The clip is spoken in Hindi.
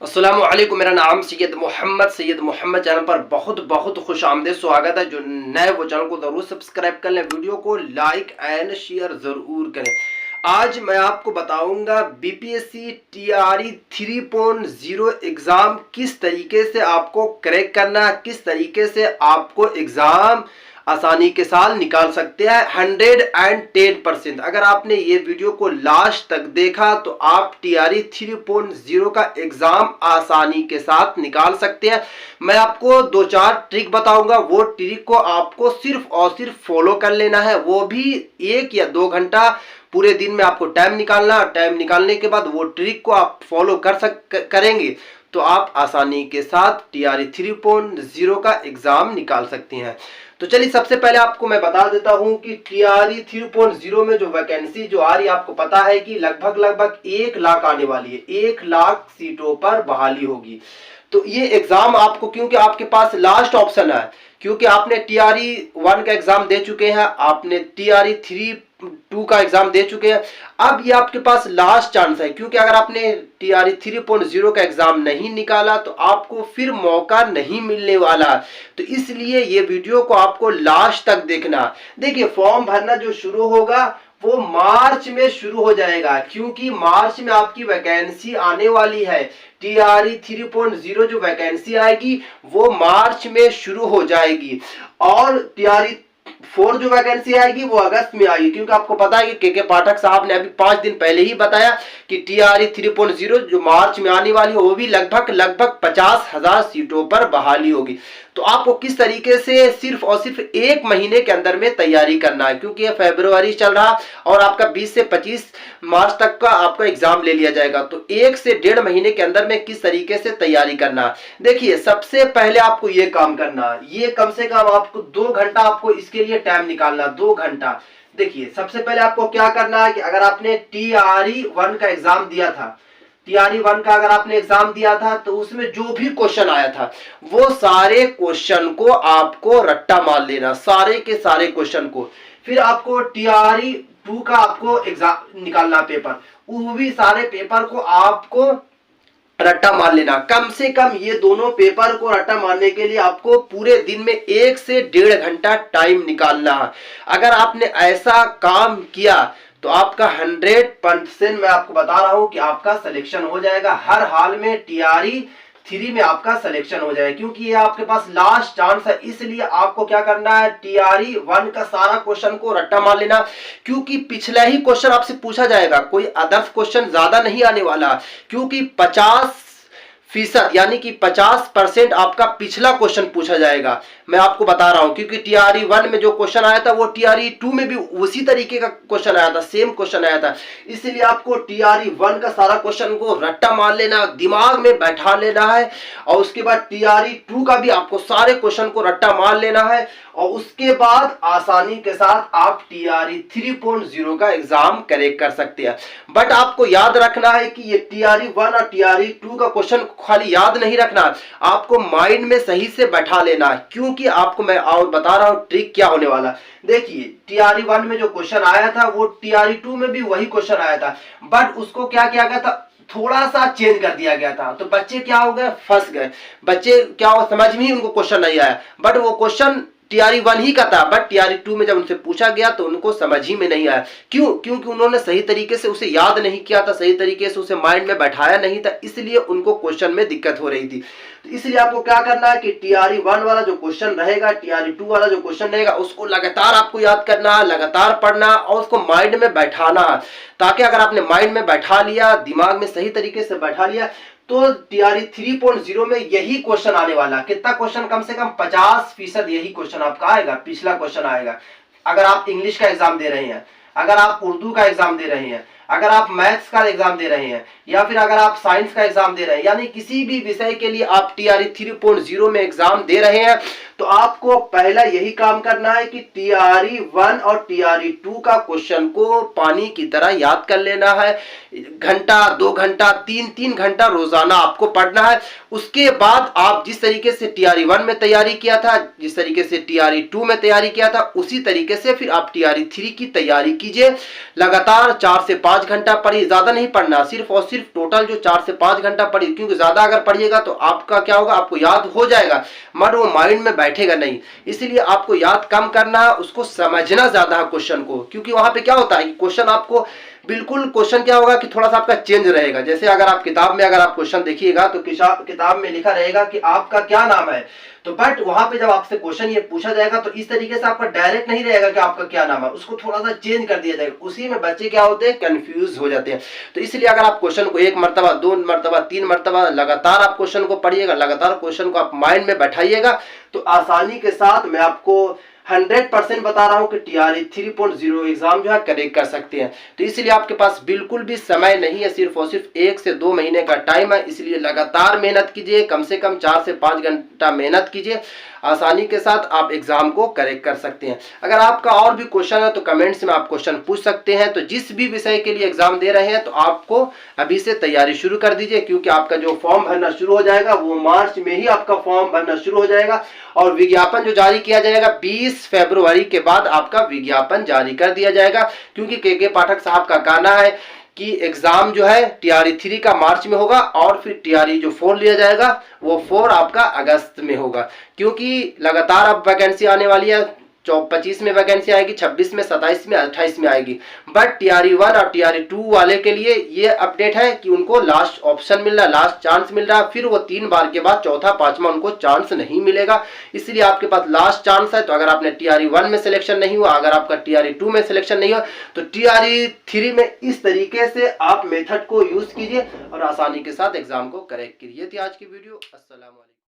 अस्सलामु अलैकुम। मेरा नाम सैयद मोहम्मद चैनल पर बहुत बहुत खुश आमदेद स्वागत है। जो नए वो चैनल को जरूर सब्सक्राइब कर लें, वीडियो को लाइक एंड शेयर जरूर करें। आज मैं आपको बताऊंगा बीपीएससी टीआरई 3.0 एग्जाम किस तरीके से आपको क्रैक करना है, किस तरीके से आपको एग्जाम आसानी के साथ निकाल सकते हैं 110%। अगर आपने ये वीडियो को लास्ट तक देखा तो आप टीआरई 3.0 का एग्जाम आसानी के साथ निकाल सकते हैं। मैं आपको 2-4 ट्रिक बताऊंगा, वो ट्रिक को आपको सिर्फ और सिर्फ फॉलो कर लेना है, वो भी 1 या 2 घंटा पूरे दिन में आपको टाइम निकालना। टाइम निकालने के बाद वो ट्रिक को आप फॉलो करेंगे तो आप आसानी के साथ टीआरई 3.0 का एग्जाम निकाल सकते हैं। तो चलिए सबसे पहले आपको मैं बता देता हूं कि टीआरई 3.0 में जो वैकेंसी जो आ रही है, आपको पता है कि लगभग 1 लाख आने वाली है। 1 लाख सीटों पर बहाली होगी। तो ये एग्जाम आपको, क्योंकि आपके पास लास्ट ऑप्शन है, क्योंकि आपने टीआरई 1 का एग्जाम दे चुके हैं, आपने टीआरई 3.2 का एग्जाम दे चुके हैं, अब ये आपके पास लास्ट चांस है। क्योंकि अगर आपने टीआरई 3.0 का एग्जाम नहीं निकाला तो आपको फिर मौका नहीं मिलने वाला। तो इसलिए ये वीडियो को आपको लास्ट तक देखना। देखिए, फॉर्म भरना जो शुरू होगा वो मार्च में शुरू हो जाएगा, क्योंकि मार्च में आपकी वैकेंसी आने वाली है। टीआरई 3.0 जो वैकेंसी आएगी वो मार्च में शुरू हो जाएगी, और टीआरई 4 जो वैकेंसी आएगी वो अगस्त में आएगी। क्योंकि आपको पता है कि के पाठक साहब ने अभी 5 दिन पहले ही बताया कि टीआरई 3.0 जो मार्च में आने वाली है वो भी लगभग 50,000 सीटों पर बहाली होगी। तो आपको किस तरीके से सिर्फ और सिर्फ 1 महीने के अंदर में तैयारी करना है, क्योंकि ये फरवरी चल रहा और आपका 20 से 25 मार्च तक का आपका एग्जाम ले लिया जाएगा। तो 1 से 1.5 महीने के अंदर में किस तरीके से तैयारी करना। देखिए, सबसे पहले आपको ये काम करना, ये कम से कम आपको 2 घंटा आपको इसके लिए टाइम निकालना, 2 घंटा। देखिए, सबसे पहले आपको क्या करना है कि अगर आपने टीआरई 1 का एग्जाम दिया था, टीआरई 1 का अगर आपने एग्जाम दिया था तो उसमें जो भी क्वेश्चन आया था वो सारे क्वेश्चन को आपको रट्टा मार लेना, सारे के सारे क्वेश्चन को। फिर आपको टीआरई 2 का आपको एग्जाम निकालना पेपर, वो भी सारे पेपर को आपको रट्टा मार लेना। कम से कम ये दोनों पेपर को रट्टा मारने के लिए आपको पूरे दिन में 1 से 1.5 घंटा टाइम निकालना है। अगर आपने ऐसा काम किया तो आपका 100% मैं आपको बता रहा हूं कि आपका सिलेक्शन हो जाएगा। हर हाल में टीआरई 3 में आपका सिलेक्शन हो जाएगा, क्योंकि ये आपके पास लास्ट चांस है। इसलिए आपको क्या करना है, टीआरई 1 का सारा क्वेश्चन को रट्टा मार लेना, क्योंकि पिछला ही क्वेश्चन आपसे पूछा जाएगा, कोई अदर्स क्वेश्चन ज्यादा नहीं आने वाला। क्योंकि 50% यानी कि 50% आपका पिछला क्वेश्चन पूछा जाएगा। मैं आपको बता रहा हूं, क्योंकि टीआरई 1 में जो क्वेश्चन आया था वो टीआरई 2 में भी उसी तरीके का क्वेश्चन आया था, सेम क्वेश्चन आया था। इसलिए आपको टीआरई 1 का सारा क्वेश्चन को रट्टा मार लेना, दिमाग में बैठा लेना है, और उसके बाद टीआरई 2 का भी आपको सारे क्वेश्चन को रट्टा मार लेना है, और उसके बाद आसानी के साथ आप टीआरई 3.0 का एग्जाम क्रैक कर सकते हैं। बट आपको याद रखना है कि ये टीआरई 1 और टीआरई 2 का क्वेश्चन खाली याद नहीं रखना, आपको माइंड में सही से बैठा लेना, क्योंकि आपको मैं और बता रहा हूं ट्रिक क्या होने वाला। देखिए, टीआरई 1 में जो क्वेश्चन आया था वो टीआरई 2 में भी वही क्वेश्चन आया था, बट उसको क्या किया गया था, थोड़ा सा चेंज कर दिया गया था। तो बच्चे क्या हो गए, फंस गए। बच्चे क्या हो, समझ में ही उनको क्वेश्चन नहीं आया, बट वो क्वेश्चन टीआरई 1 ही का था, बट टीआरई 2 में जब उनसे पूछा गया तो उनको समझ ही में नहीं आया। क्यों? क्योंकि उन्होंने सही तरीके से उसे याद नहीं किया था, सही तरीके से उसे माइंड में बैठाया नहीं था, इसलिए उनको क्वेश्चन में दिक्कत हो रही थी। तो इसलिए आपको क्या करना है कि टीआरई 1 वाला जो क्वेश्चन रहेगा, टीआरई 2 वाला जो क्वेश्चन रहेगा, उसको लगातार आपको याद करना, लगातार पढ़ना और उसको माइंड में बैठाना, ताकि अगर आपने माइंड में बैठा लिया, दिमाग में सही तरीके से बैठा लिया, तो टीआरई 3.0 में यही क्वेश्चन आने वाला। कितना क्वेश्चन, कम से कम 50% यही क्वेश्चन आपका आएगा, पिछला क्वेश्चन आएगा। अगर आप इंग्लिश का एग्जाम दे रहे हैं, अगर आप उर्दू का एग्जाम दे रहे हैं, अगर आप मैथ्स का एग्जाम दे रहे हैं, या फिर अगर आप साइंस का एग्जाम दे रहे हैं, यानी किसी भी विषय के लिए आप टीआरई 3.0 में एग्जाम दे रहे हैं, तो आपको पहला यही काम करना है कि टीआरई 1 और टीआरई 2 का क्वेश्चन को पानी की तरह याद कर लेना है। घंटा, 2 घंटा, 3 घंटा रोजाना आपको पढ़ना है। उसके बाद आप जिस तरीके से टीआरई 1 में तैयारी किया था, जिस तरीके से टीआरई 2 में तैयारी किया था, उसी तरीके से फिर आप टीआरई 3 की तैयारी कीजिए। लगातार 4 से 5 घंटा पढ़िए, ज्यादा नहीं पढ़ना, सिर्फ और सिर्फ टोटल जो 4 से 5 घंटा पढ़िए, क्योंकि ज्यादा अगर पढ़िएगा तो आपका क्या होगा, आपको याद हो जाएगा मगर वो माइंड में बैठेगा नहीं। इसीलिए आपको याद कम करना है, उसको समझना ज्यादा है क्वेश्चन को, क्योंकि वहां पे क्या होता है कि क्वेश्चन आपको बिल्कुल क्वेश्चन क्या होगा कि थोड़ा सा आपका चेंज रहेगा। जैसे अगर आप किताब में अगर आप क्वेश्चन देखिएगा तो किताब में लिखा रहेगा कि आपका क्या नाम है, तो बट वहां पे जब आपसे क्वेश्चन ये पूछा जाएगा तो इस तरीके से आपका डायरेक्ट नहीं रहेगा कि आपका क्या नाम है, उसको थोड़ा सा चेंज कर दिया जाएगा। उसी में बच्चे क्या होते हैं, कंफ्यूज हो जाते हैं। तो इसलिए अगर आप क्वेश्चन को 1 मरतबा, 2 मरतबा, 3 मरतबा लगातार आप क्वेश्चन को पढ़िएगा, लगातार क्वेश्चन को आप माइंड में बैठाइएगा, तो आसानी के साथ मैं आपको 100% बता रहा हूं कि टीआरई 3.0 एग्जाम जो है करेक्ट कर सकते हैं। तो इसलिए आपके पास बिल्कुल भी समय नहीं है, सिर्फ और सिर्फ 1 से 2 महीने का टाइम है। इसलिए लगातार मेहनत कीजिए, कम से कम 4 से 5 घंटा मेहनत कीजिए, आसानी के साथ आप एग्जाम को करेक्ट कर सकते हैं। अगर आपका और भी क्वेश्चन है तो कमेंट्स में आप क्वेश्चन पूछ सकते हैं। तो जिस भी विषय के लिए एग्जाम दे रहे हैं तो आपको अभी से तैयारी शुरू कर दीजिए, क्योंकि आपका जो फॉर्म भरना शुरू हो जाएगा वो मार्च में ही आपका फॉर्म भरना शुरू हो जाएगा, और विज्ञापन जो जारी किया जाएगा 20 फरवरी के बाद आपका विज्ञापन जारी कर दिया जाएगा। क्योंकि के पाठक साहब का कहना है कि एग्जाम जो है टीआरई 3 का मार्च में होगा, और फिर टीआरई जो 4 लिया जाएगा वो 4 आपका अगस्त में होगा, क्योंकि लगातार अब वैकेंसी आने वाली है। 25 में वैकेंसी आएगी, 26 में, 27 में, 28 में आएगी। बट टीआरई 1 और टीआरई 2 वाले के लिए ये अपडेट है कि उनको लास्ट ऑप्शन मिल रहा है, लास्ट चांस मिल रहा है। फिर वो 3 बार के बाद चौथा, पांचवा उनको चांस नहीं मिलेगा। इसलिए आपके पास लास्ट चांस है। तो अगर आपने टीआरई 1 में सिलेक्शन नहीं हुआ, अगर आपका टीआरई 2 में सिलेक्शन नहीं हुआ, तो टीआरई 3 में इस तरीके से आप मेथड को यूज कीजिए और आसानी के साथ एग्जाम को करेक्ट कीजिए। थी आज की वीडियो। अस्सलाम वालेकुम।